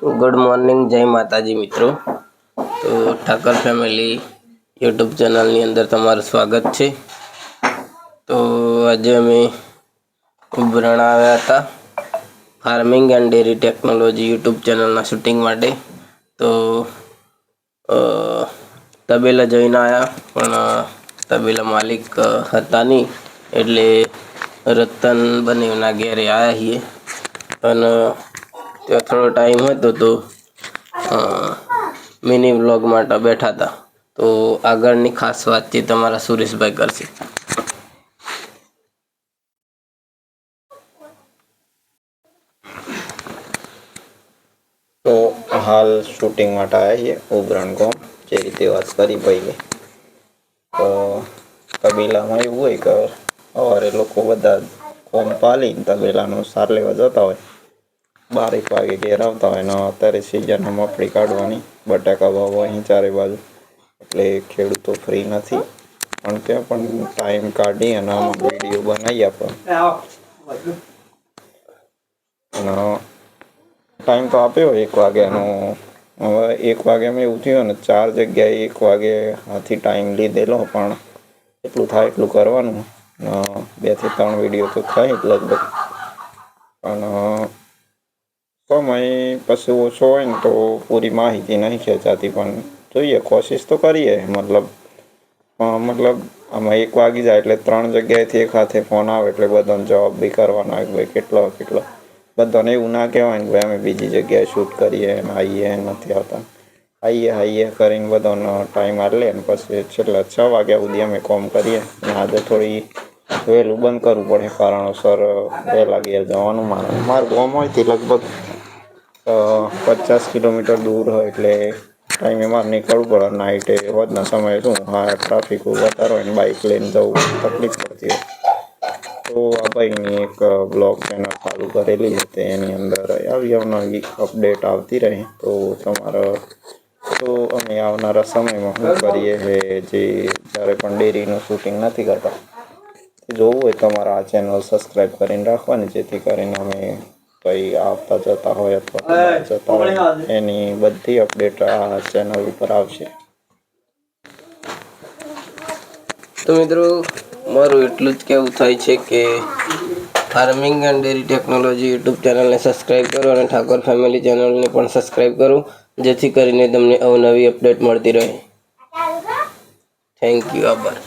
Good morning, जय माताजी मित्रों। तो ઠાકર ફેમિલી यूट्यूब ચેનલની અંદર તમારું સ્વાગત છે। તો આજે અમે ઉભરાણા આવ્યા હતા farming and dairy technology YouTube ચેનલના શૂટિંગ માટે। તો તબેલા જઈને આવ્યા, પણ તબેલા માલિક હતા નહીં, એટલે રતન બનેવના ઘેરે આવ્યા છીએ। અને ત્યાં થોડો ટાઈમ હતો તો મિની વ્લોગ માટે બેઠા હતા। તો આગળની ખાસ વાતચીત તમારા સુરેશભાઈ કરશે। તો હાલ શૂટિંગ માટે આવ્યા છીએ ઉભરણ ગામ, જે રીતે વાત કરી ભાઈએ। તો તબેલામાં એવું હોય કે સવારે લોકો બધા કોમ પાલીને તબેલાનું સાર લેવા જતા હોય, 12 વાગે ઘેર આવતા હોય ને અત્યારે સિઝનમાં મગફળી કાઢવાની, બટાકા વાવવા અહીં ચારે બાજુ, એટલે ખેડૂતો ફ્રી નથી, પણ ત્યાં પણ ટાઈમ કાઢી અને આમાં વિડીયો બનાવી આપણે। અને ટાઈમ તો આપ્યો 1 વાગ્યાનો, હવે 1 વાગે મેં એવું થયું ને 4 જગ્યાએ 1 વાગે હાથી ટાઈમ લીધેલો, પણ એટલું થાય એટલું કરવાનું। 2 થી 3 વિડીયો તો થાય લગભગ, પણ સમય પછી ઓછો હોય ને તો પૂરી માહિતી નહીં ખેંચાતી, પણ જોઈએ, કોશિશ તો કરીએ। મતલબ આમાં 1 વાગી જાય એટલે 3 જગ્યાએથી એક હાથે ફોન આવે, એટલે બધાનો જવાબ બી કરવાનો હોય, ભાઈ કેટલો બધાને એવું ના કહેવાય ને ભાઈ અમે બીજી જગ્યાએ શૂટ કરીએ અને આવીએ નથી આવતા, આવીએ કરીને બધાનો ટાઈમ આલે ને પછી છેલ્લા 6 વાગ્યા સુધી અમે કોમ કરીએ। અને આજે થોડી વહેલું બંધ કરવું પડે, કારણોસર વહેલા ઘેર જવાનું। મારું ગામ હોયથી લગભગ 50 કિલોમીટર દૂર હોય, એટલે ટાઈમે મારે નીકળવું પડે। નાઇટે હોજના સમયે શું ટ્રાફિક વધારે હોય ને બાઇક લઈને જવું તકલીફ પડતી હોય। તો આ ભાઈની એક બ્લોગ ચેનલ ચાલુ કરેલી છે, એની અંદર આવી અવનવી અપડેટ આવતી રહે। તો અમે આવનારા સમયમાં શું કરીએ છે, જે જ્યારે પણ ડેરીનું શૂટિંગ નથી કરતા, જોવું હોય તમારા આ ચેનલ સબસ્ક્રાઈબ કરીને રાખવાની, જેથી કરીને અમે કંઈ આવતા જતા હોય અથવા જતા હોય એની બધી અપડેટ આ ચેનલ ઉપર આવશે। તો મિત્રો, મારું એટલું જ કહેવું થાય છે કે farming and dairy technology YouTube ચેનલને સબસ્ક્રાઈબ કરો અને ઠાકોર ફેમિલી ચેનલને પણ સબસ્ક્રાઈબ કરો, જેથી કરીને તમને અવનવી અપડેટ મળતી રહે। થેન્ક યુ, આભાર।